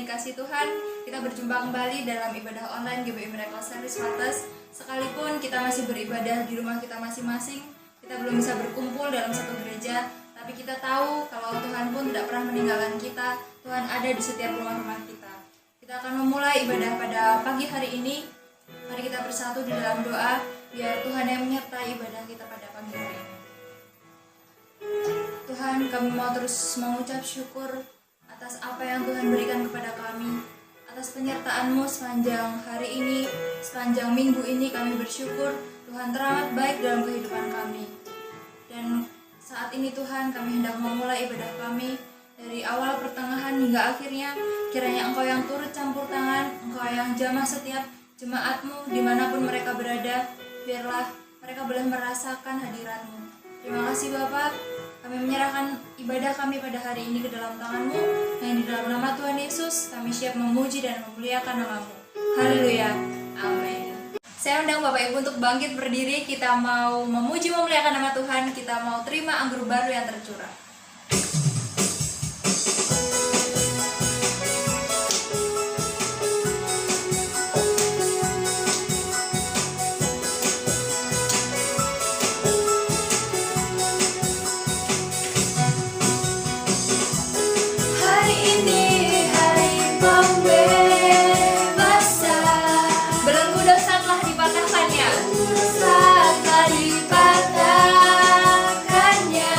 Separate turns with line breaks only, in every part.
kasih Tuhan, kita berjumpa kembali dalam ibadah online GBI Miracle Service Wates. Sekalipun kita masih beribadah di rumah kita masing-masing, kita belum bisa berkumpul dalam satu gereja, tapi kita tahu kalau Tuhan pun tidak pernah meninggalkan kita. Tuhan ada di setiap rumah-rumah kita. Kita akan memulai ibadah pada pagi hari ini. Mari kita bersatu di dalam doa, biar Tuhan yang menyertai ibadah kita pada pagi hari ini. Tuhan, kami mau terus mengucap syukur atas apa yang Tuhan berikan kepada kami, atas penyertaan-Mu sepanjang hari ini, sepanjang minggu ini. Kami bersyukur Tuhan teramat baik dalam kehidupan kami. Dan saat ini Tuhan, kami hendak memulai ibadah kami dari awal pertengahan hingga akhirnya. Kiranya Engkau yang turut campur tangan, Engkau yang jamah setiap jemaat-Mu dimanapun mereka berada, biarlah mereka boleh merasakan hadirat-Mu. Terima kasih Bapak, kami menyerahkan ibadah kami pada hari ini ke dalam tangan-Mu, yang di dalam nama Tuhan Yesus kami siap memuji dan memuliakan nama-Mu. Haleluya, amin. Saya undang Bapak Ibu untuk bangkit berdiri. Kita mau memuji memuliakan nama Tuhan. Kita mau terima anggur baru yang tercurah.
Dipatahkannya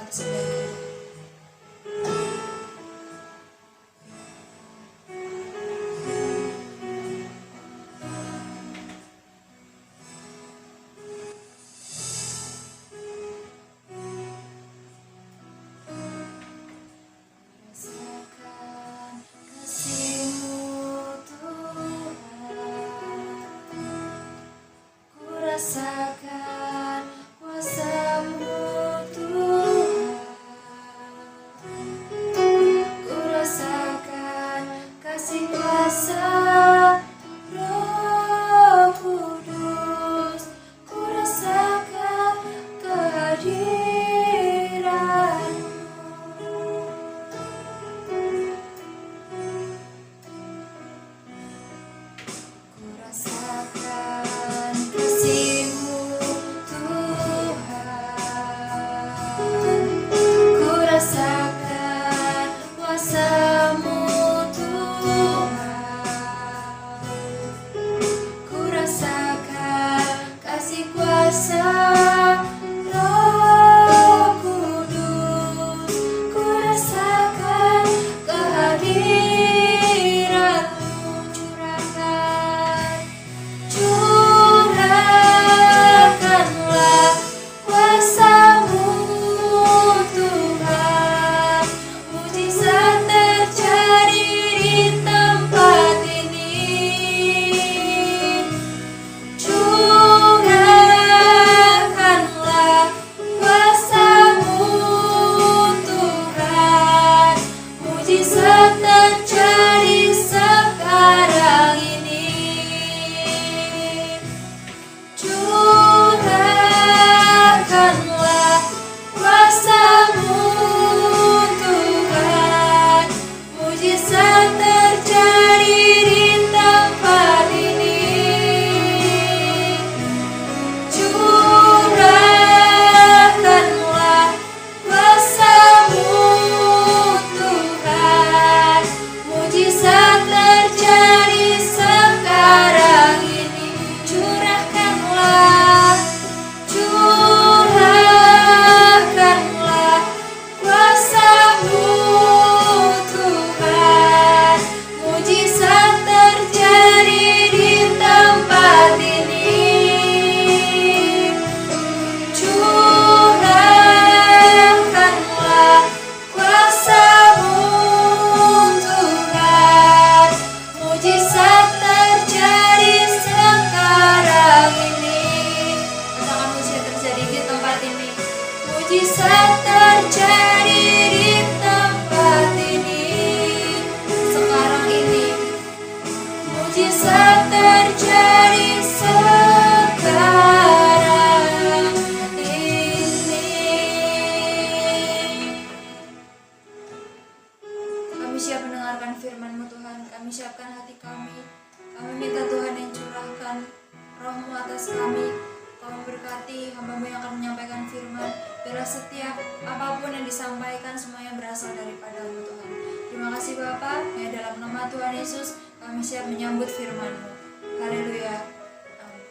tersedia kita. Rasakan kuasa-Mu Tuhan, ku rasakan kasih kuasa Roh Kudus, ku rasakan kehadiran-Mu. Ku rasakan kasih-Mu Tuhan, ku rasakan kuasa-Mu Tuhan, ku rasakan kasih kuasa Roh Kudus, ku rasakan kehadiran-Mu. Curahkanlah kuasa-Mu Tuhan, mujizat terjadi di tempat ini. Curahkanlah kuasa-Mu Tuhan, mujizat terjadi sekarang ini. Curahkanlah kuasa-Mu Tuhan, mujizat terjadi di tempat ini. Curahkanlah kuasa-Mu Tuhan, mujizat terjadi sekarang ini. Curahkanlah kuasa-Mu Tuhan, mujizat terjadi di tempat ini. Curahkanlah kuasa-Mu Tuhan, mujizat terjadi sekarang ini. Katakan mujizat terjadi di tempat ini. Mujizat terjadi di tempat ini. Sekarang ini. Mujizat terjadi sekarang ini. Kami siap mendengarkan firman-Mu Tuhan. Kami siapkan hati kami. Kami minta Tuhan yang curahkan Roh-Mu atas kami. Kau memberkati hamba-Mu yang akan menyampaikan firman. Biarlah setiap apapun yang disampaikan semuanya berasal daripada-Mu Tuhan. Terima kasih Bapa. Ya, dalam nama Tuhan Yesus kami siap menyambut firman-Mu. Haleluya. Amin.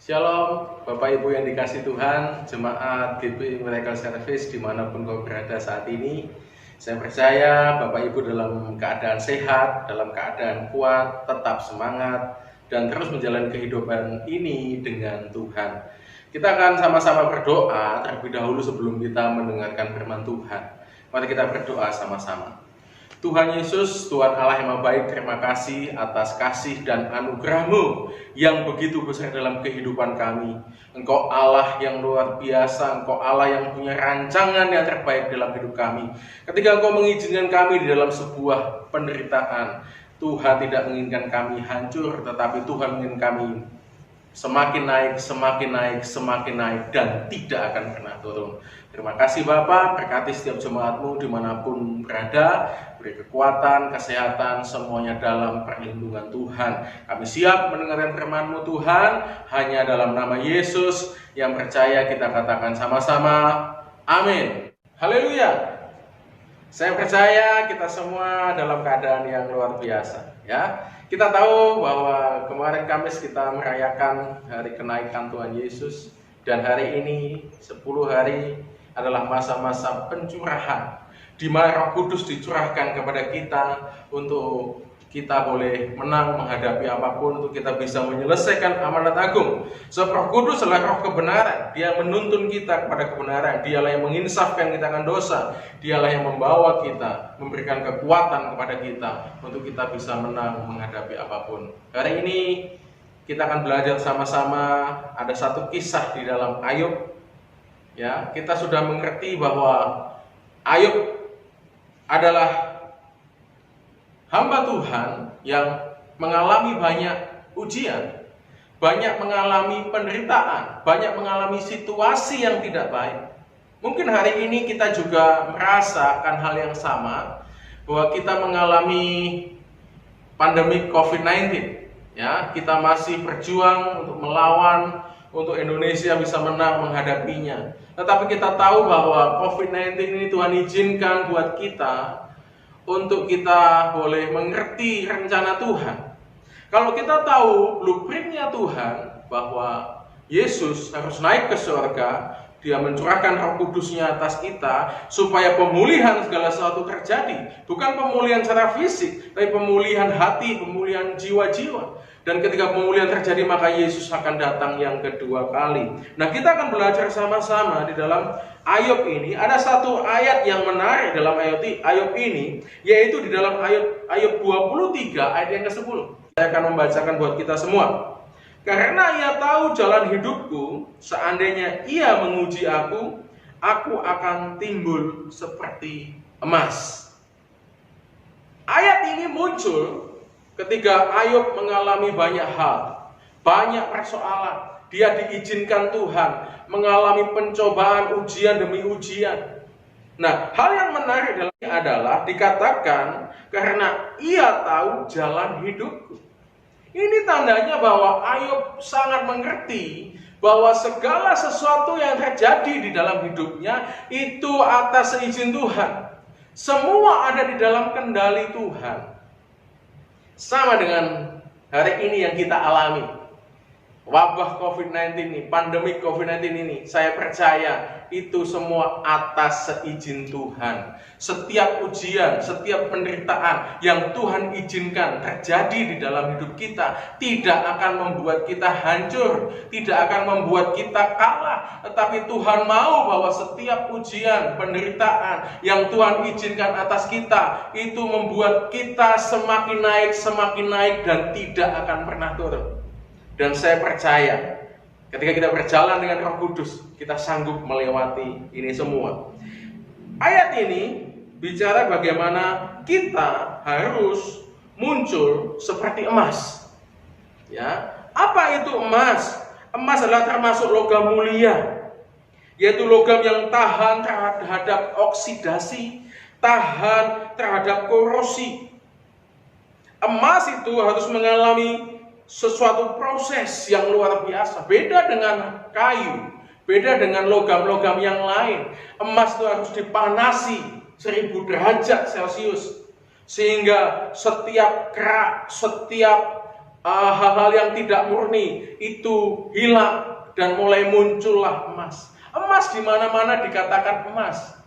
Shalom Bapak Ibu yang dikasih Tuhan, jemaat GPI Miracle Service dimanapun kau berada saat ini. Saya percaya Bapak Ibu dalam keadaan sehat, dalam keadaan kuat, tetap semangat, dan terus menjalani kehidupan ini dengan Tuhan. Kita akan sama-sama berdoa terlebih dahulu sebelum kita mendengarkan firman Tuhan. Mari kita berdoa sama-sama. Tuhan Yesus, Tuhan Allah yang Maha Baik, terima kasih atas kasih dan anugerah-Mu yang begitu besar dalam kehidupan kami. Engkau Allah yang luar biasa, Engkau Allah yang punya rancangan yang terbaik dalam hidup kami. Ketika Engkau mengizinkan kami di dalam sebuah penderitaan, Tuhan tidak menginginkan kami hancur, tetapi Tuhan menginginkan kami semakin naik, semakin naik, semakin naik, dan tidak akan pernah turun. Terima kasih Bapa, berkati setiap jemaat-Mu dimanapun berada, beri kekuatan, kesehatan, semuanya dalam perlindungan Tuhan. Kami siap mendengarkan firman-Mu Tuhan, hanya dalam nama Yesus yang percaya kita katakan sama-sama, amin. Haleluya. Saya percaya kita semua dalam keadaan yang luar biasa, ya. Kita tahu bahwa kemarin Kamis kita merayakan hari kenaikan Tuhan Yesus, dan hari ini 10 hari adalah masa-masa pencurahan, di mana Roh Kudus dicurahkan kepada kita untuk kita boleh menang menghadapi apapun, untuk kita bisa menyelesaikan amanat agung. Sebab Roh Kudus adalah roh kebenaran. Dia menuntun kita kepada kebenaran. Dialah yang menginsafkan kita akan dosa. Dialah yang membawa kita, memberikan kekuatan kepada kita untuk kita bisa menang menghadapi apapun. Hari ini kita akan belajar sama-sama. Ada satu kisah di dalam Ayub. Ya, kita sudah mengerti bahwa Ayub adalah hamba Tuhan yang mengalami banyak ujian, banyak mengalami penderitaan, banyak mengalami situasi yang tidak baik. Mungkin hari ini kita juga merasakan hal yang sama, bahwa kita mengalami pandemi COVID-19. Ya, kita masih berjuang untuk melawan, untuk Indonesia bisa menang menghadapinya. Tetapi kita tahu bahwa COVID-19 ini Tuhan izinkan buat kita untuk kita boleh mengerti rencana Tuhan. Kalau kita tahu blueprintnya Tuhan, bahwa Yesus harus naik ke surga, Dia mencurahkan Roh Kudus-Nya atas kita, supaya pemulihan segala sesuatu terjadi. Bukan pemulihan secara fisik, tapi pemulihan hati, pemulihan jiwa-jiwa. Dan ketika pemulihan terjadi, maka Yesus akan datang yang kedua kali. Nah, kita akan belajar sama-sama di dalam Ayub ini. Ada satu ayat yang menarik dalam Ayub ini, yaitu di dalam Ayub 23 ayat yang ke-10. Saya akan membacakan buat kita semua. Karena ia tahu jalan hidupku, seandainya ia menguji aku akan timbul seperti emas. Ayat ini muncul ketika Ayub mengalami banyak hal, banyak persoalan. Dia diizinkan Tuhan mengalami pencobaan, ujian demi ujian. Nah, hal yang menarik dalam ini adalah dikatakan karena ia tahu jalan hidupku. Ini tandanya bahwa Ayub sangat mengerti bahwa segala sesuatu yang terjadi di dalam hidupnya itu atas izin Tuhan. Semua ada di dalam kendali Tuhan. Sama dengan hari ini yang kita alami, wabah COVID-19 ini, pandemi COVID-19 ini, saya percaya itu semua atas seizin Tuhan. Setiap ujian, setiap penderitaan yang Tuhan izinkan terjadi di dalam hidup kita tidak akan membuat kita hancur, tidak akan membuat kita kalah, tetapi Tuhan mau bahwa setiap ujian, penderitaan yang Tuhan izinkan atas kita itu membuat kita semakin naik dan tidak akan pernah turun. Dan saya percaya ketika kita berjalan dengan Roh Kudus, kita sanggup melewati ini semua. Ayat ini bicara bagaimana kita harus muncul seperti emas. Ya, apa itu emas? Emas adalah termasuk logam mulia, yaitu logam yang tahan terhadap oksidasi, tahan terhadap korosi. Emas itu harus mengalami sesuatu proses yang luar biasa. Beda dengan kayu, beda dengan logam-logam yang lain. Emas itu harus dipanasi 1000 derajat Celcius, sehingga setiap kerak, setiap hal-hal yang tidak murni itu hilang dan mulai muncullah emas. Emas di mana-mana dikatakan emas.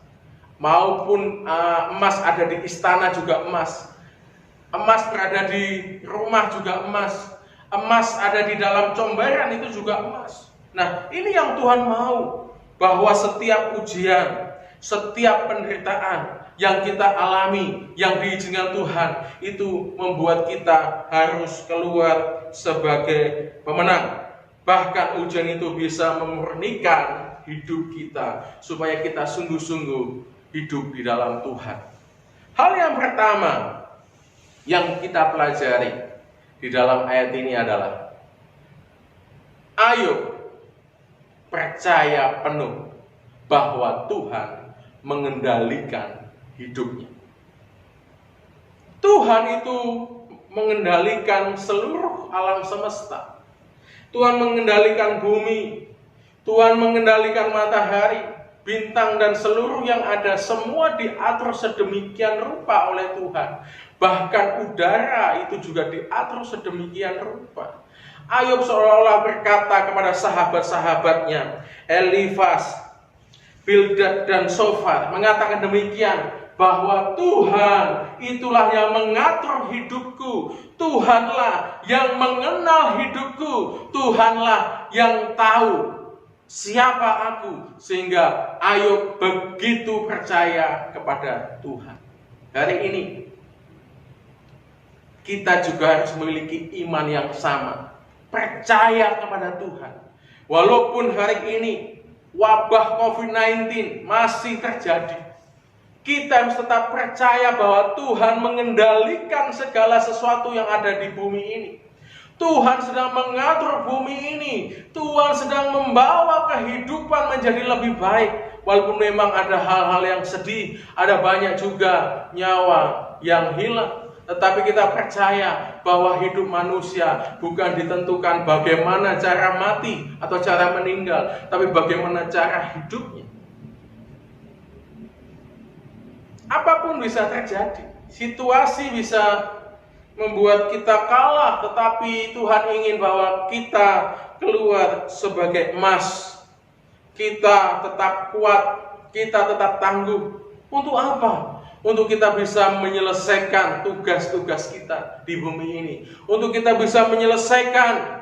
Maupun emas ada di istana juga emas. Emas berada di rumah juga emas. Emas ada di dalam comberan itu juga emas. Nah, ini yang Tuhan mau, bahwa setiap ujian, setiap penderitaan yang kita alami, yang diizinkan Tuhan, itu membuat kita harus keluar sebagai pemenang. Bahkan ujian itu bisa memurnikan hidup kita, supaya kita sungguh-sungguh hidup di dalam Tuhan. Hal yang pertama yang kita pelajari di dalam ayat ini adalah Ayub percaya penuh bahwa Tuhan mengendalikan hidupnya. Tuhan itu mengendalikan seluruh alam semesta. Tuhan mengendalikan bumi. Tuhan mengendalikan matahari, bintang dan seluruh yang ada. Semua diatur sedemikian rupa oleh Tuhan. Bahkan udara itu juga diatur sedemikian rupa. Ayub seolah-olah berkata kepada sahabat-sahabatnya, Elifas, Bildad dan Sofar mengatakan demikian, bahwa Tuhan itulah yang mengatur hidupku, Tuhanlah yang mengenal hidupku, Tuhanlah yang tahu siapa aku, sehingga Ayub begitu percaya kepada Tuhan. Hari ini kita juga harus memiliki iman yang sama, percaya kepada Tuhan. Walaupun hari ini wabah COVID-19 masih terjadi, kita harus tetap percaya bahwa Tuhan mengendalikan segala sesuatu yang ada di bumi ini. Tuhan sedang mengatur bumi ini. Tuhan sedang membawa kehidupan menjadi lebih baik. Walaupun memang ada hal-hal yang sedih, ada banyak juga nyawa yang hilang. Tetapi kita percaya bahwa hidup manusia bukan ditentukan bagaimana cara mati atau cara meninggal, tapi bagaimana cara hidupnya. Apapun bisa terjadi, situasi bisa membuat kita kalah, tetapi Tuhan ingin bahwa kita keluar sebagai emas. Kita tetap kuat, kita tetap tangguh. Untuk apa? Untuk kita bisa menyelesaikan tugas-tugas kita di bumi ini. Untuk kita bisa menyelesaikan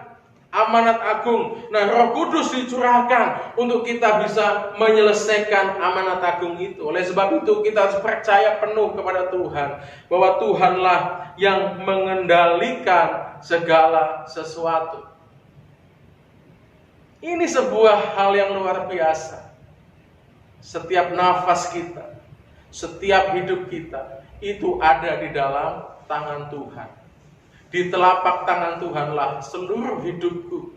amanat agung. Nah, Roh Kudus dicurahkan untuk kita bisa menyelesaikan amanat agung itu. Oleh sebab itu kita harus percaya penuh kepada Tuhan, bahwa Tuhanlah yang mengendalikan segala sesuatu. Ini sebuah hal yang luar biasa. Setiap nafas kita, setiap hidup kita itu ada di dalam tangan Tuhan. Di telapak tangan Tuhanlah seluruh hidupku.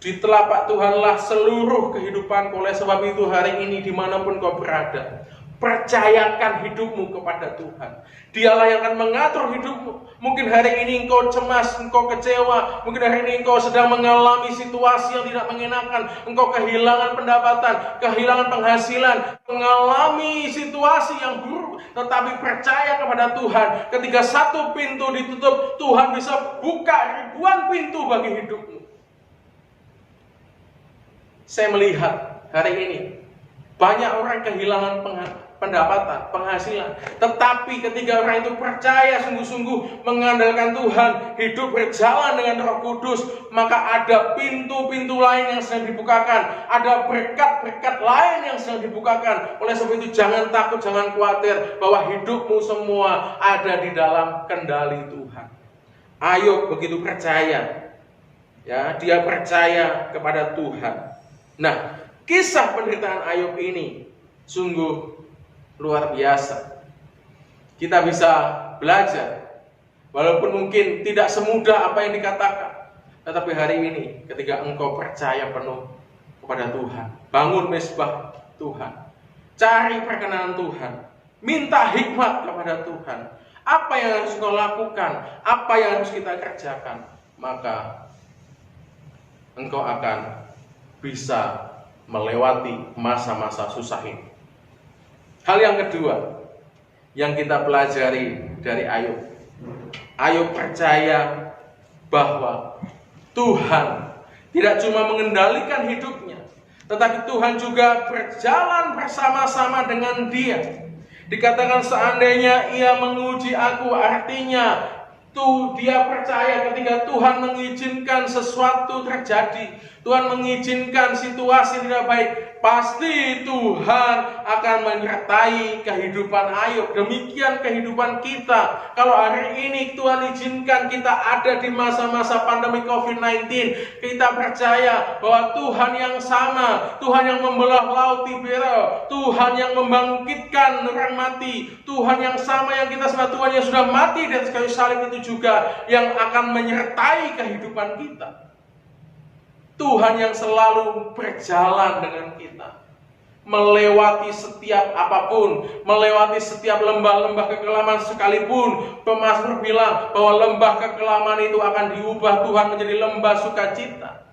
Di telapak Tuhanlah seluruh kehidupanku. Oleh sebab itu hari ini dimanapun kau berada, percayakan hidupmu kepada Tuhan. Dialah yang akan mengatur hidupmu. Mungkin hari ini engkau cemas, engkau kecewa. Mungkin hari ini engkau sedang mengalami situasi yang tidak mengenakan. Engkau kehilangan pendapatan, kehilangan penghasilan, mengalami situasi yang buruk. Tetapi percaya kepada Tuhan. Ketika satu pintu ditutup, Tuhan bisa buka ribuan pintu bagi hidupmu. Saya melihat hari ini banyak orang kehilangan pendapatan, penghasilan. Tetapi ketika orang itu percaya sungguh-sungguh mengandalkan Tuhan, hidup berjalan dengan Roh Kudus, maka ada pintu-pintu lain yang sedang dibukakan, ada berkat-berkat lain yang sedang dibukakan. Oleh sebab itu jangan takut, jangan khawatir, bahwa hidupmu semua ada di dalam kendali Tuhan. Ayub begitu percaya, ya, dia percaya kepada Tuhan. Nah, kisah penderitaan Ayub ini sungguh luar biasa. Kita bisa belajar, walaupun mungkin tidak semudah apa yang dikatakan, tetapi hari ini ketika engkau percaya penuh kepada Tuhan, bangun mezbah Tuhan, cari perkenanan Tuhan, minta hikmat kepada Tuhan, apa yang harus engkau lakukan, apa yang harus kita kerjakan, maka engkau akan bisa melewati masa-masa susah ini. Hal yang kedua yang kita pelajari dari Ayub, Ayub percaya bahwa Tuhan tidak cuma mengendalikan hidupnya, tetapi Tuhan juga berjalan bersama-sama dengan dia. Dikatakan seandainya ia menguji aku, artinya dia percaya ketika Tuhan mengizinkan sesuatu terjadi, Tuhan mengizinkan situasi tidak baik, pasti Tuhan akan menyertai kehidupan Ayub. Demikian kehidupan kita. Kalau hari ini Tuhan izinkan kita ada di masa-masa pandemi COVID-19, kita percaya bahwa Tuhan yang sama, Tuhan yang membelah laut Tiberias, Tuhan yang membangkitkan orang mati, Tuhan yang sama yang kita sembah, Tuhan yang sudah mati di atas kayu salib itu juga yang akan menyertai kehidupan kita. Tuhan yang selalu berjalan dengan kita, melewati setiap apapun, melewati setiap lembah-lembah kekelaman sekalipun. Pemazmur bilang bahwa lembah kekelaman itu akan diubah Tuhan menjadi lembah sukacita.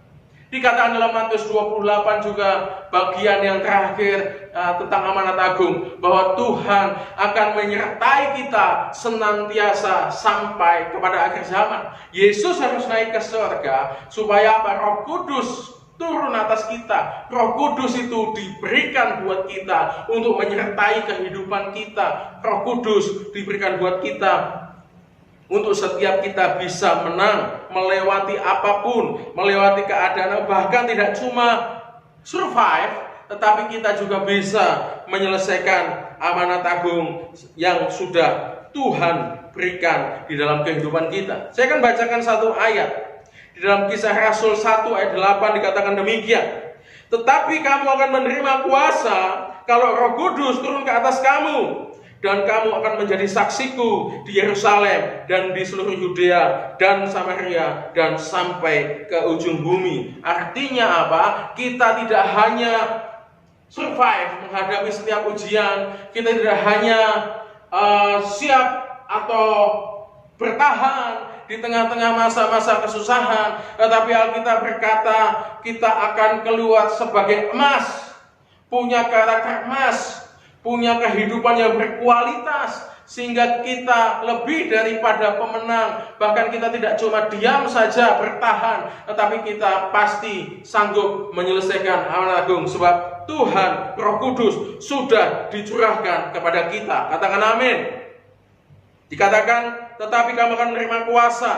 Dikatakan dalam Matius 28 juga bagian yang terakhir tentang amanat agung, bahwa Tuhan akan menyertai kita senantiasa sampai kepada akhir zaman. Yesus harus naik ke surga supaya apa? Roh Kudus turun atas kita. Roh Kudus itu diberikan buat kita untuk menyertai kehidupan kita. Roh Kudus diberikan buat kita untuk setiap kita bisa menang, melewati apapun, melewati keadaan, bahkan tidak cuma survive, tetapi kita juga bisa menyelesaikan amanat agung yang sudah Tuhan berikan di dalam kehidupan kita. Saya akan bacakan satu ayat. Di dalam Kisah Rasul 1 ayat 8 dikatakan demikian. Tetapi kamu akan menerima kuasa kalau Roh Kudus turun ke atas kamu, dan kamu akan menjadi saksiku di Yerusalem dan di seluruh Yudea dan Samaria dan sampai ke ujung bumi. Artinya apa? Kita tidak hanya survive menghadapi setiap ujian, kita tidak hanya siap atau bertahan di tengah-tengah masa-masa kesusahan, tetapi Alkitab berkata kita akan keluar sebagai emas, punya karakter emas, punya kehidupan yang berkualitas, sehingga kita lebih daripada pemenang. Bahkan kita tidak cuma diam saja bertahan, tetapi kita pasti sanggup menyelesaikan amanat agung, sebab Tuhan Roh Kudus sudah dicurahkan kepada kita. Katakan amin. Dikatakan, tetapi kamu akan menerima kuasa.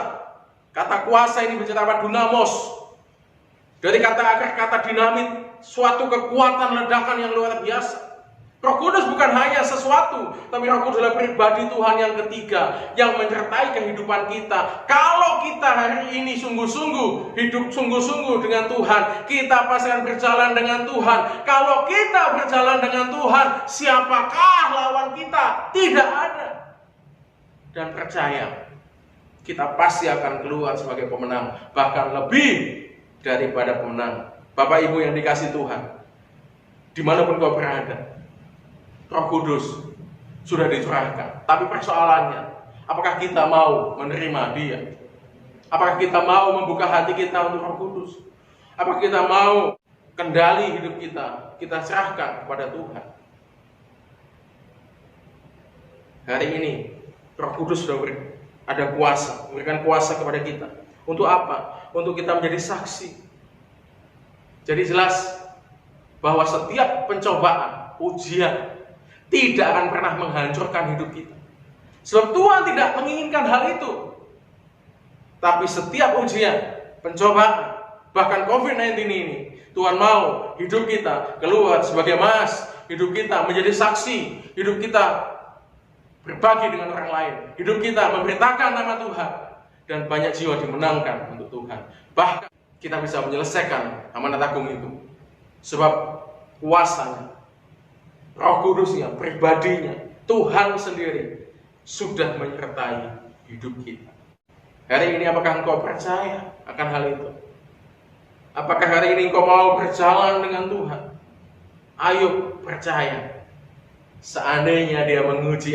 Kata kuasa ini bercerita dunamos. Dari kata akar kata dinamit, suatu kekuatan ledakan yang luar biasa. Roh Kudus bukan hanya sesuatu, tapi Roh Kudus adalah pribadi Tuhan yang ketiga yang menyertai kehidupan kita. Kalau kita hari ini sungguh-sungguh hidup sungguh-sungguh dengan Tuhan, kita pasti akan berjalan dengan Tuhan. Kalau kita berjalan dengan Tuhan, siapakah lawan kita? Tidak ada. Dan percaya, kita pasti akan keluar sebagai pemenang, bahkan lebih daripada pemenang. Bapak Ibu yang dikasih Tuhan, dimanapun kau berada, Roh Kudus sudah dicurahkan. Tapi persoalannya, apakah kita mau menerima Dia? Apakah kita mau membuka hati kita untuk Roh Kudus? Apakah kita mau kendali hidup kita serahkan kepada Tuhan? Hari ini Roh Kudus sudah ada kuasa, memberikan kuasa kepada kita. Untuk apa? Untuk kita menjadi saksi. Jadi jelas bahwa setiap pencobaan, ujian tidak akan pernah menghancurkan hidup kita. Sebab Tuhan tidak menginginkan hal itu. Tapi setiap ujian, pencobaan, bahkan COVID-19 ini, Tuhan mau hidup kita keluar sebagai emas, hidup kita menjadi saksi, hidup kita berbagi dengan orang lain, hidup kita memberitakan nama Tuhan, dan banyak jiwa dimenangkan untuk Tuhan. Bahkan kita bisa menyelesaikan amanat agung itu, sebab kuasanya, Roh Kudusnya, pribadinya, Tuhan sendiri sudah menyertai hidup kita. Hari ini apakah engkau percaya akan hal itu? Apakah hari ini engkau mau berjalan dengan Tuhan? Ayub percaya, seandainya Dia menguji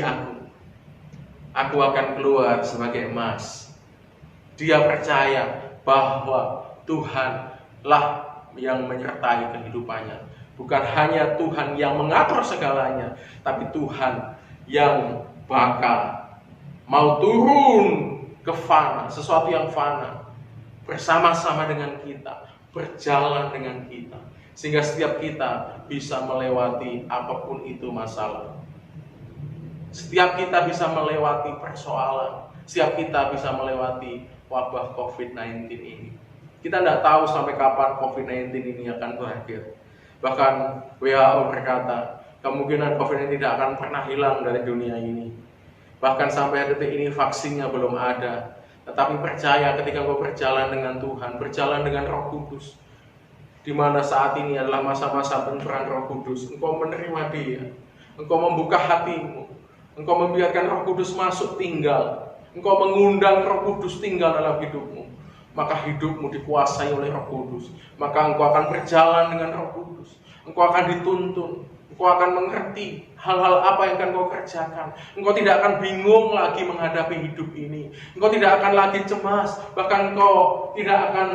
aku akan keluar sebagai emas. Dia percaya bahwa Tuhanlah yang menyertai kehidupannya. Bukan hanya Tuhan yang mengatur segalanya, tapi Tuhan yang bakal mau turun ke fana, sesuatu yang fana, bersama-sama dengan kita, berjalan dengan kita, sehingga setiap kita bisa melewati apapun itu masalah. Setiap kita bisa melewati persoalan, setiap kita bisa melewati wabah COVID-19 ini. Kita tidak tahu sampai kapan COVID-19 ini akan berakhir. Bahkan WHO berkata, kemungkinan COVID-19 tidak akan pernah hilang dari dunia ini. Bahkan sampai detik ini vaksinnya belum ada. Tetapi percaya ketika engkau berjalan dengan Tuhan, berjalan dengan Roh Kudus, di mana saat ini adalah masa-masa pencurahan Roh Kudus, engkau menerima Dia, engkau membuka hatimu, engkau membiarkan Roh Kudus masuk tinggal, engkau mengundang Roh Kudus tinggal dalam hidupmu, maka hidupmu dikuasai oleh Roh Kudus. Maka engkau akan berjalan dengan Roh Kudus, engkau akan dituntun, engkau akan mengerti hal-hal apa yang akan kau kerjakan. Engkau tidak akan bingung lagi menghadapi hidup ini, engkau tidak akan lagi cemas, bahkan engkau tidak akan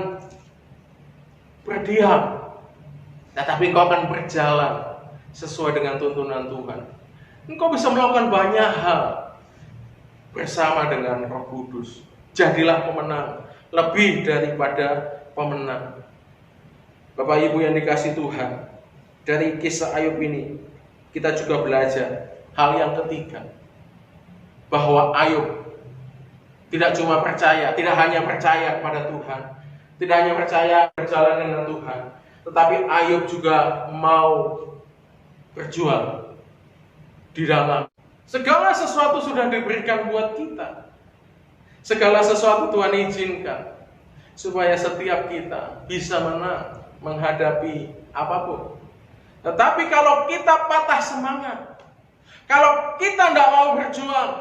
berdiam, tetapi engkau akan berjalan sesuai dengan tuntunan Tuhan. Engkau bisa melakukan banyak hal bersama dengan Roh Kudus. Jadilah pemenang, lebih daripada pemenang. Bapak Ibu yang dikasih Tuhan, dari kisah Ayub ini kita juga belajar hal yang ketiga, bahwa Ayub tidak cuma percaya, tidak hanya percaya kepada Tuhan, tidak hanya percaya berjalan dengan Tuhan, tetapi Ayub juga mau berjuang di dalam segala sesuatu sudah diberikan buat kita. Segala sesuatu Tuhan izinkan supaya setiap kita bisa menang menghadapi apapun. Tetapi kalau kita patah semangat, kalau kita tidak mau berjuang,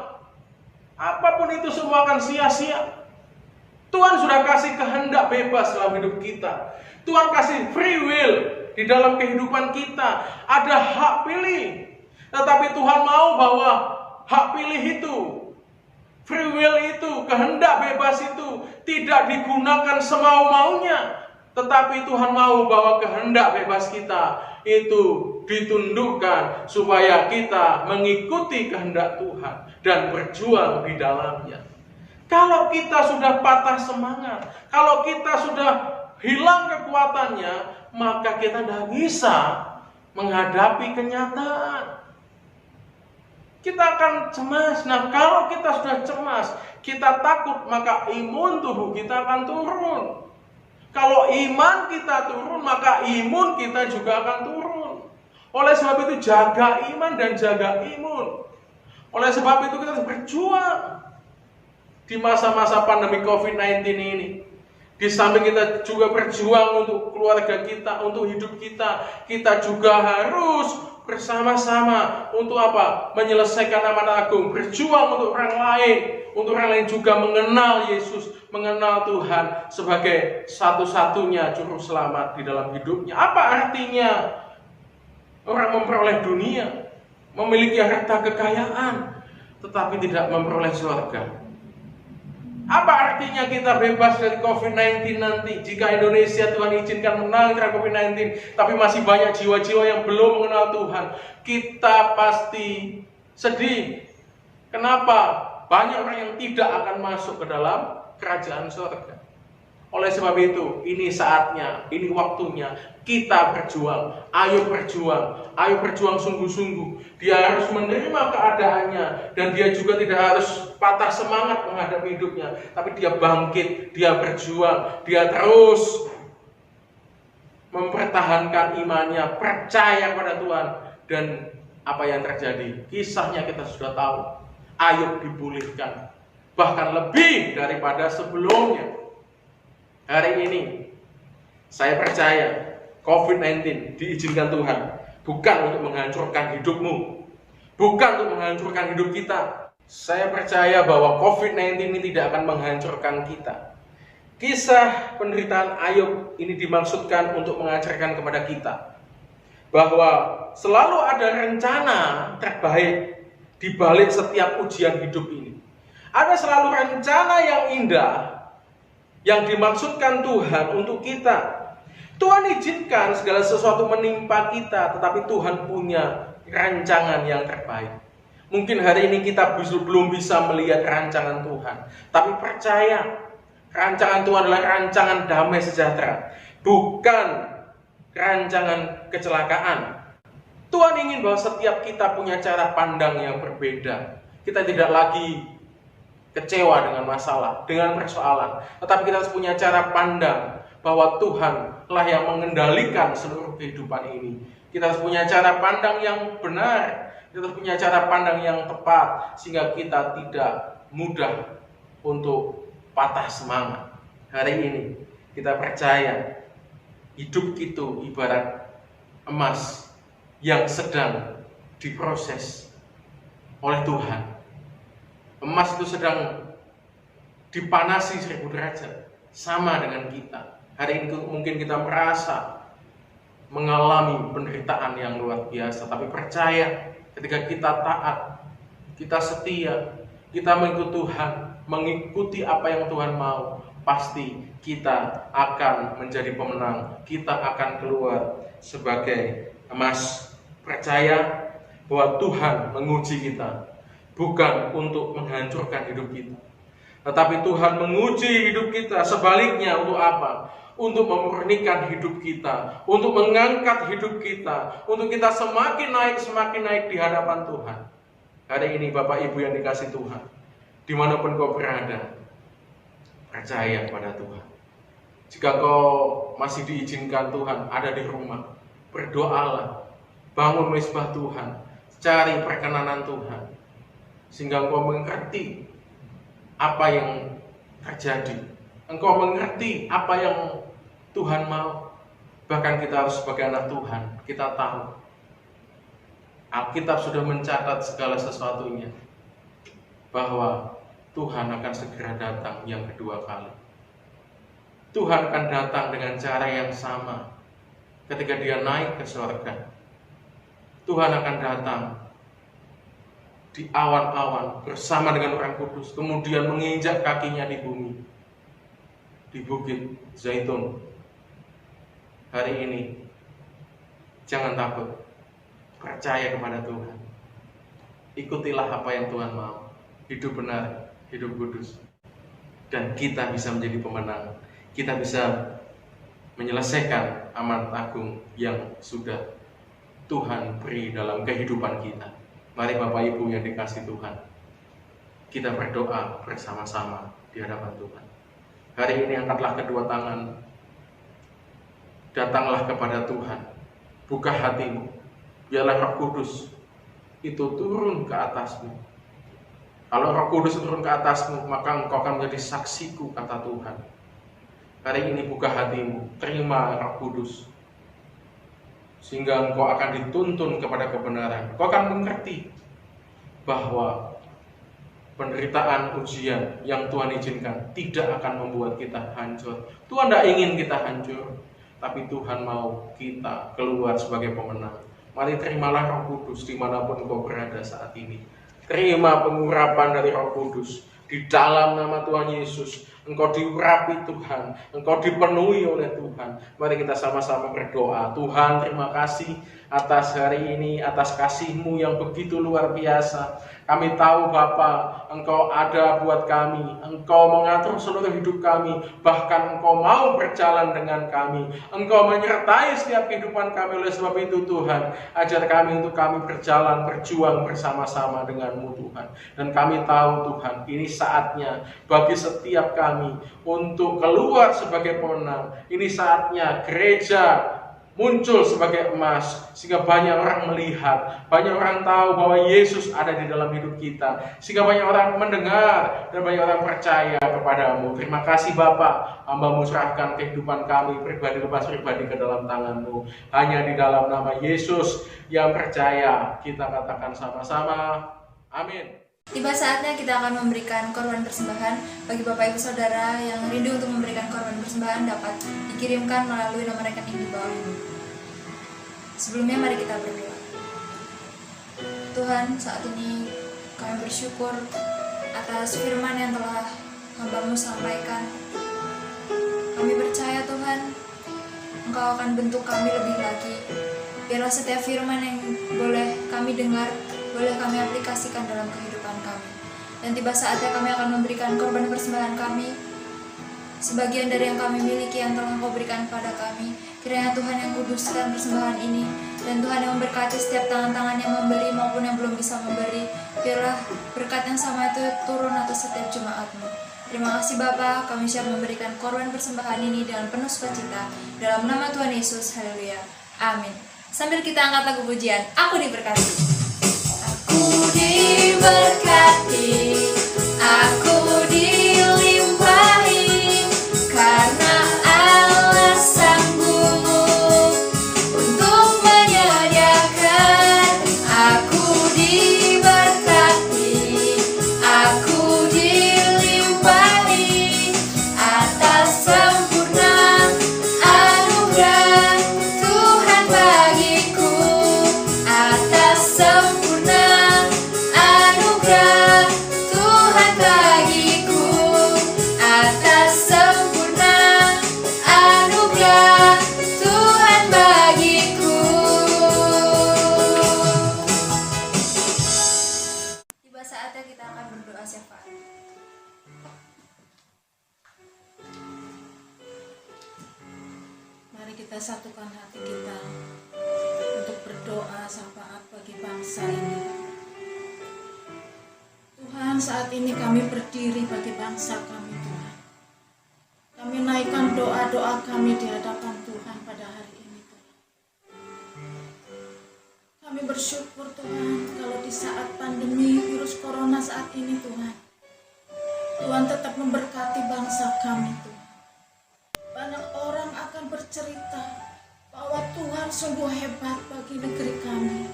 apapun itu semua akan sia-sia. Tuhan sudah kasih kehendak bebas dalam hidup kita. Tuhan kasih free will di dalam kehidupan kita. Ada hak pilih. Tetapi Tuhan mau bahwa hak pilih itu, free will itu, kehendak bebas itu tidak digunakan semau-maunya. Tetapi Tuhan mau bahwa kehendak bebas kita itu ditundukkan supaya kita mengikuti kehendak Tuhan dan berjuang di dalamnya. Kalau kita sudah patah semangat, kalau kita sudah hilang kekuatannya, maka kita tidak bisa menghadapi kenyataan. Kita akan cemas. Nah, kalau kita sudah cemas, kita takut, maka imun tubuh kita akan turun. Kalau iman kita turun, maka imun kita juga akan turun. Oleh sebab itu jaga iman dan jaga imun. Oleh sebab itu kita harus berjuang di masa-masa pandemi COVID-19 ini. Di samping kita juga berjuang untuk keluarga kita, untuk hidup kita, kita juga harus bersama-sama untuk apa? Menyelesaikan amanat agung, berjuang untuk orang lain juga mengenal Yesus, mengenal Tuhan sebagai satu-satunya juru selamat di dalam hidupnya. Apa artinya orang memperoleh dunia, memiliki harta kekayaan, tetapi tidak memperoleh surga? Apa artinya kita bebas dari COVID-19 nanti? Jika Indonesia Tuhan izinkan menang terhadap COVID-19, tapi masih banyak jiwa-jiwa yang belum mengenal Tuhan, kita pasti sedih. Kenapa? Banyak orang yang tidak akan masuk ke dalam kerajaan surga. Oleh sebab itu, ini saatnya, ini waktunya kita berjuang. Ayo berjuang sungguh-sungguh. Dia harus menerima keadaannya, dan dia juga tidak harus patah semangat menghadapi hidupnya, tapi dia bangkit, dia berjuang, dia terus mempertahankan imannya, percaya pada Tuhan. Dan apa yang terjadi? Kisahnya kita sudah tahu. Ayub dipulihkan, bahkan lebih daripada sebelumnya. Hari ini saya percaya COVID-19 diizinkan Tuhan bukan untuk menghancurkan hidupmu, bukan untuk menghancurkan hidup kita. Saya percaya bahwa COVID-19 ini tidak akan menghancurkan kita. Kisah penderitaan Ayub ini dimaksudkan untuk mengajarkan kepada kita bahwa selalu ada rencana terbaik di balik setiap ujian hidup ini. Ada selalu rencana yang indah yang dimaksudkan Tuhan untuk kita. Tuhan izinkan segala sesuatu menimpa kita, tetapi Tuhan punya rancangan yang terbaik. Mungkin hari ini kita belum bisa melihat rancangan Tuhan, tapi percaya rancangan Tuhan adalah rancangan damai sejahtera, bukan rancangan kecelakaan. Tuhan ingin bahwa setiap kita punya cara pandang yang berbeda. Kita tidak lagi kecewa dengan masalah, dengan persoalan, tetapi kita harus punya cara pandang bahwa Tuhanlah yang mengendalikan seluruh kehidupan ini. Kita harus punya cara pandang yang benar, kita harus punya cara pandang yang tepat, sehingga kita tidak mudah untuk patah semangat. Hari ini kita percaya hidup itu ibarat emas yang sedang diproses oleh Tuhan. Emas itu sedang dipanasi 1000 derajat, sama dengan kita. Hari ini mungkin kita merasa mengalami penderitaan yang luar biasa, tapi percaya ketika kita taat, kita setia, kita mengikuti Tuhan, mengikuti apa yang Tuhan mau, pasti kita akan menjadi pemenang, kita akan keluar sebagai emas. Percaya bahwa Tuhan menguji kita, bukan untuk menghancurkan hidup kita, tetapi Tuhan menguji hidup kita. Sebaliknya untuk apa? untuk memurnikan hidup kita, untuk mengangkat hidup kita, untuk kita semakin naik di hadapan Tuhan. Hari ini Bapak Ibu yang dikasih Tuhan, dimanapun kau berada, percaya pada Tuhan. Jika kau masih diizinkan Tuhan ada di rumah, berdoalah, bangun mezbah Tuhan, cari perkenanan Tuhan, sehingga engkau mengerti apa yang terjadi, engkau mengerti apa yang Tuhan mau. Bahkan kita harus sebagai anak Tuhan, kita tahu Alkitab sudah mencatat segala sesuatunya, bahwa Tuhan akan segera datang yang kedua kali. Tuhan akan datang dengan cara yang sama ketika dia naik ke surga. Tuhan akan datang di awan-awan bersama dengan Orang Kudus, kemudian menginjak kakinya di bumi, di Bukit Zaitun. Hari ini jangan takut, percaya kepada Tuhan. Ikutilah apa yang Tuhan mau. Hidup benar, hidup kudus. Dan kita bisa menjadi pemenang. Kita bisa menyelesaikan amanat agung yang sudah Tuhan beri dalam kehidupan kita. Mari Bapak Ibu yang dikasih Tuhan, kita berdoa bersama-sama di hadapan Tuhan. Hari ini angkatlah kedua tangan, datanglah kepada Tuhan, buka hatimu, biarlah Roh Kudus itu turun ke atasmu. Kalau Roh Kudus turun ke atasmu, maka engkau akan menjadi saksiku, kata Tuhan. Hari ini buka hatimu, terima Roh Kudus, sehingga engkau akan dituntun kepada kebenaran. Engkau akan mengerti bahwa penderitaan, ujian yang Tuhan izinkan tidak akan membuat kita hancur. Tuhan tidak ingin kita hancur, tapi Tuhan mau kita keluar sebagai pemenang. Mari terimalah Roh Kudus dimanapun engkau berada saat ini. Terima pengurapan dari Roh Kudus di dalam nama Tuhan Yesus. Engkau diurapi Tuhan, engkau dipenuhi oleh Tuhan. Mari kita sama-sama berdoa. Tuhan, terima kasih atas hari ini, atas kasih-Mu yang begitu luar biasa. Kami tahu Bapa, Engkau ada buat kami, Engkau mengatur seluruh hidup kami, bahkan Engkau mau berjalan dengan kami, Engkau menyertai setiap kehidupan kami. Oleh sebab itu Tuhan, ajar kami untuk kami berjalan, berjuang bersama-sama dengan-Mu Tuhan. Dan kami tahu Tuhan, ini saatnya bagi setiap kami untuk keluar sebagai pemenang. Ini saatnya gereja muncul sebagai emas, sehingga banyak orang melihat, banyak orang tahu bahwa Yesus ada di dalam hidup kita, sehingga banyak orang mendengar dan banyak orang percaya kepadamu. Terima kasih Bapa, hamba-Mu serahkan kehidupan kami pribadi lepas pribadi ke dalam tangan-Mu. Hanya di dalam nama Yesus yang percaya, kita katakan sama-sama, amin.
Tiba saatnya kita akan memberikan korban persembahan. Bagi Bapak Ibu Saudara yang rindu untuk memberikan korban persembahan dapat dikirimkan melalui nomor rekening di bawah ini. Sebelumnya mari kita berdoa. Tuhan, saat ini kami bersyukur atas firman yang telah hamba-Mu sampaikan. Kami percaya Tuhan, Engkau akan bentuk kami lebih lagi. Biarlah setiap firman yang boleh kami dengar, boleh kami aplikasikan dalam kehidupan kami. Dan tiba saatnya kami akan memberikan korban persembahan kami, sebagian dari yang kami miliki yang telah Engkau berikan kepada kami. Kiranya Tuhan yang kuduskan persembahan ini, dan Tuhan yang memberkati setiap tangan-tangan yang memberi maupun yang belum bisa memberi. Biarlah berkat yang sama itu turun atas setiap jemaat-Mu. Terima kasih Bapa, kami siap memberikan korban persembahan ini dengan penuh sukacita. Dalam nama Tuhan Yesus, haleluya, amin. Sambil kita angkat lagu pujian, Aku Diberkati. Aku diberkati, aku dilimpahi, karena Allah sanggup untuk menyediakan. Aku diberkati, aku dilimpahi atas sempurna anugerah Tuhan bagiku, atas sempurna anugerah
kita satukan hati kita untuk berdoa syafaat bagi bangsa ini. Tuhan, saat ini kami berdiri bagi bangsa kami, Tuhan. Kami naikkan doa-doa kami di hadapan Tuhan pada hari ini, Tuhan. Kami bersyukur, Tuhan, kalau di saat pandemi virus corona saat ini, Tuhan, Tuhan tetap memberkati bangsa kami, Tuhan. Banyak orang akan bercerita bahwa Tuhan sungguh hebat bagi negeri kami.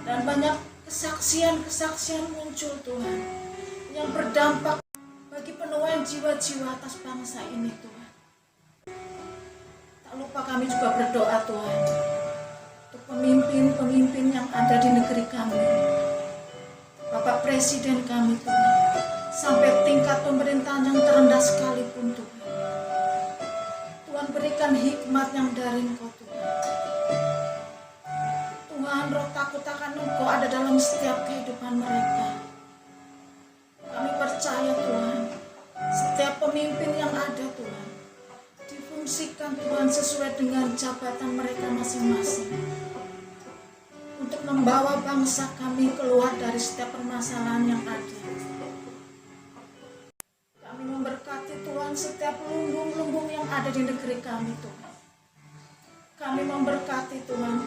Dan banyak kesaksian-kesaksian muncul, Tuhan, yang berdampak bagi penuaian jiwa-jiwa atas bangsa ini, Tuhan. Tak lupa kami juga berdoa, Tuhan, untuk pemimpin-pemimpin yang ada di negeri kami. Bapak Presiden kami, Tuhan, sampai tingkat pemerintahan yang terendah sekalipun, Tuhan. Tuhan, berikan hikmat yang dari Engkau, Tuhan. Tuhan, roh takut akan Engkau ada dalam setiap kehidupan mereka. Kami percaya, Tuhan, setiap pemimpin yang ada, Tuhan, difungsikan, Tuhan, sesuai dengan jabatan mereka masing-masing, untuk membawa bangsa kami keluar dari setiap permasalahan yang ada. Kami memberkati, Tuhan, setiap lumbung-lumbung yang ada di negeri kami, Tuhan. Kami memberkati, Tuhan,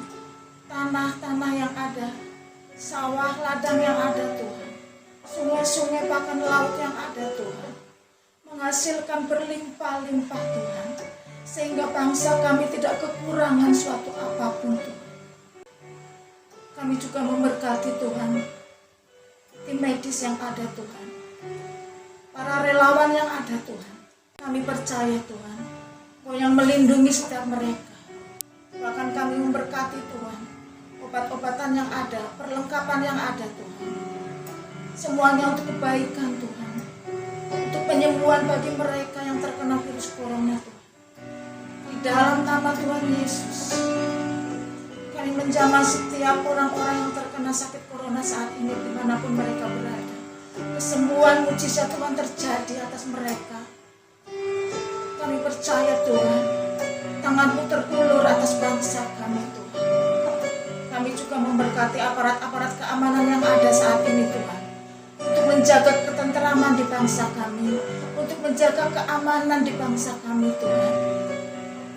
tanah-tanah yang ada, sawah ladang yang ada, Tuhan, sungai-sungai bahkan laut yang ada, Tuhan, menghasilkan berlimpah-limpah, Tuhan, sehingga bangsa kami tidak kekurangan suatu apapun, Tuhan. Kami juga memberkati, Tuhan, tim medis yang ada, Tuhan, para relawan yang ada, Tuhan. Kami percaya, Tuhan, Kau yang melindungi setiap mereka. Bahkan kami memberkati, Tuhan, obat-obatan yang ada, perlengkapan yang ada, Tuhan, semuanya untuk kebaikan, Tuhan, untuk penyembuhan bagi mereka yang terkena virus corona, Tuhan. Di dalam nama Tuhan Yesus, kami menjamah setiap orang-orang yang terkena sakit corona saat ini dimanapun mereka berada. Kesembuhan mujizat Tuhan terjadi atas mereka. Kami percaya, Tuhan, tangan-Mu terulur atas bangsa kami, Tuhan. Kami juga memberkati aparat-aparat keamanan yang ada saat ini, Tuhan, untuk menjaga ketenteraman di bangsa kami, untuk menjaga keamanan di bangsa kami, Tuhan.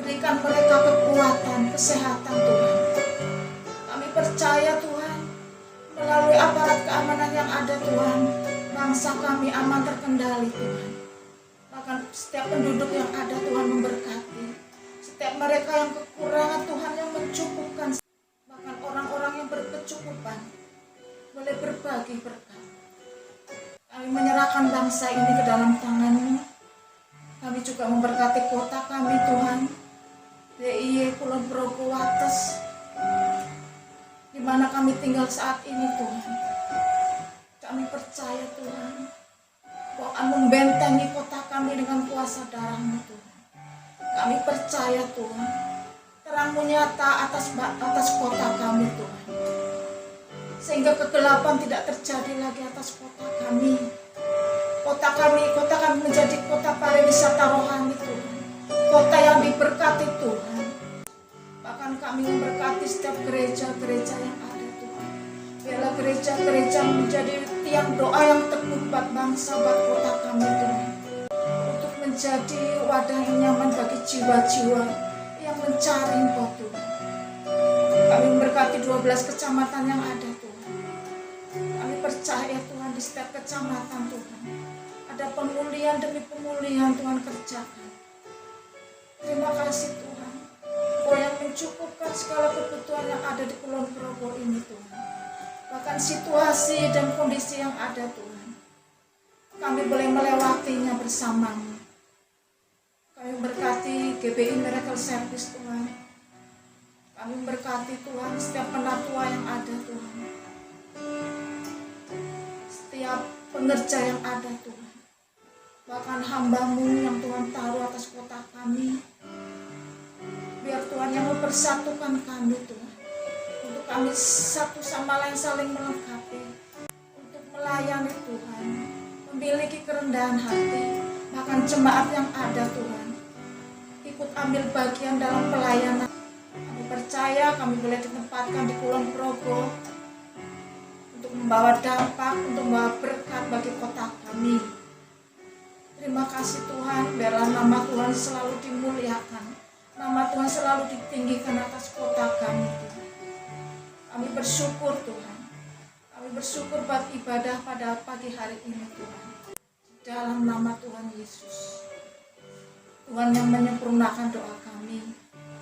Berikan mereka kekuatan, kesehatan, Tuhan. Kami percaya, Tuhan, melalui aparat keamanan yang ada, Tuhan, bangsa kami aman terkendali, Tuhan. Bahkan setiap penduduk yang ada, Tuhan, memberkati. Setiap mereka yang kekurangan, Tuhan, yang mencukupkan. Bahkan orang-orang yang berkecukupan boleh berbagi berkat. Kami menyerahkan bangsa ini ke dalam tangan-Mu. Kami juga memberkati kota kami, Tuhan, DIY Kulon Progo Wates, di mana kami tinggal saat ini, Tuhan. Kami percaya, Tuhan, Kau akan membentengi kota kami dengan kuasa darah-Mu, Tuhan. Kami percaya, Tuhan, terang-Mu nyata atas kota kami, Tuhan, sehingga kegelapan tidak terjadi lagi atas kota kami. Kota kami menjadi kota pariwisata rohani, Tuhan. Kota yang diberkati, Tuhan. Bahkan kami memberkati setiap gereja-gereja yang ada, Tuhan. Biarlah gereja-gereja menjadi tiang doa yang teguh buat bangsa, buat kota kami, Tuhan. Untuk menjadi wadah yang nyaman bagi jiwa-jiwa yang mencari Engkau, Tuhan. Kami memberkati 12 kecamatan yang ada, Tuhan. Kami percaya, Tuhan, di setiap kecamatan, Tuhan, ada pemulihan demi pemulihan, Tuhan, kerjakan. Terima kasih, Tuhan, Kau yang mencukupkan segala kebutuhan yang ada di Kulon Progo ini, Tuhan. Bahkan situasi dan kondisi yang ada, Tuhan, kami boleh melewatinya bersama-Mu. Kami berkati GBI Miracle Service, Tuhan. Kami memberkati, Tuhan, setiap penatua yang ada, Tuhan, setiap pengerja yang ada, Tuhan. Bahkan hamba-Mu yang Tuhan taruh atas kota kami. Biar Tuhan yang mempersatukan kami, Tuhan, untuk kami satu sama lain saling melengkapi, untuk melayani, Tuhan, memiliki kerendahan hati. Bahkan jemaat yang ada, Tuhan, ikut ambil bagian dalam pelayanan. Kami percaya kami boleh ditempatkan di Kulon Progo untuk membawa dampak, untuk membawa berkat bagi kota kami. Terima kasih Tuhan, biarlah nama Tuhan selalu dimuliakan, nama Tuhan selalu ditinggikan atas kota kami Tuhan. Kami bersyukur Tuhan, kami bersyukur buat ibadah pada pagi hari ini Tuhan. Dalam nama Tuhan Yesus, Tuhan yang menyempurnakan doa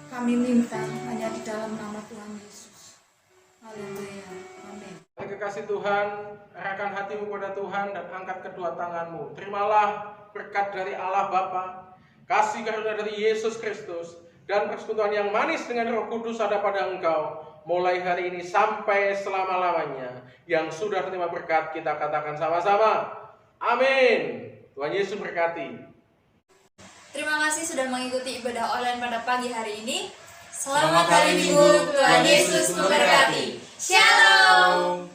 kami minta hanya di dalam nama Tuhan Yesus. Haleluya, amin.
Kekasih Tuhan, arahkan hatimu pada Tuhan dan angkat kedua tanganmu. Terimalah berkat dari Allah Bapa, kasih karunia dari Yesus Kristus, dan persekutuan yang manis dengan Roh Kudus ada pada engkau, mulai hari ini sampai selama-lamanya. Yang sudah terima berkat, kita katakan sama-sama, amin. Tuhan Yesus berkati.
Terima kasih sudah mengikuti ibadah online pada pagi hari ini. Selamat hari Minggu, Tuhan Yesus memberkati. Shalom.